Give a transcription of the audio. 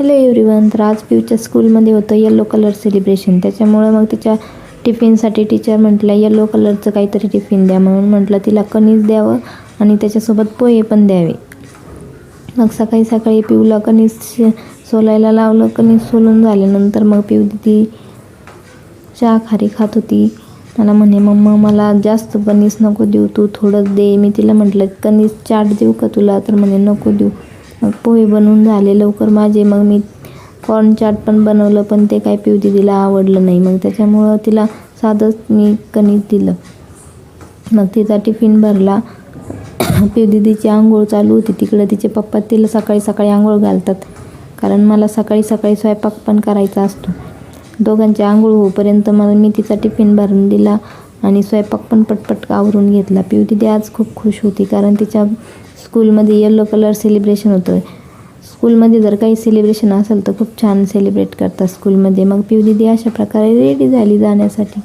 Hello everyone. तर आज पिऊच्या स्कूलमध्ये होतं येलो कलर सेलिब्रेशन. त्याच्यामुळं मग तिच्या टिफिनसाठी टीचर म्हटलं येलो कलरचं काहीतरी टिफिन द्या. म्हणून म्हटलं तिला कणीस द्यावं आणि त्याच्यासोबत पोहे पण द्यावे. मग सकाळी सकाळी पिऊला कणीस सोलायला लावलं. कणीस सोलून झाल्यानंतर मग पिऊ दिदी चहा खारी खात होती. मला म्हणे मम्मा मला जास्त कणीस नको देऊ, तू थोडंच दे. मी तिला म्हटलं कणीस चाट देऊ का तुला, तर म्हणे नको देऊ. मग पोहे बनवून झाले लवकर माझे. मग मी कॉर्न चाट पण बनवलं, पण ते काय पिऊ दिदीला आवडलं नाही. मग त्याच्यामुळं तिला साधंच मी कणीस दिलं. मग तिचा टिफिन भरला. पिऊ दिदीची आंघोळ चालू होती. तिकडं तिचे पप्पा तिला सकाळी सकाळी आंघोळ घालतात, कारण मला सकाळी सकाळी स्वयंपाक पण करायचा असतो. दोघांची आंघोळ होईपर्यंत मग मी तिचा टिफिन भरून दिला आणि स्वयंपाक पण पटपट आवरून घेतला. पिऊ दिदी आज खूप खुश होती, कारण तिच्या स्कूलमध्ये येलो कलर सेलिब्रेशन होतं. स्कूलमध्ये जर काही सेलिब्रेशन असेल तर खूप छान सेलिब्रेट करतात स्कूलमध्ये. मग पिऊ दिदी अशा प्रकारे रेडी झाली जाण्यासाठी.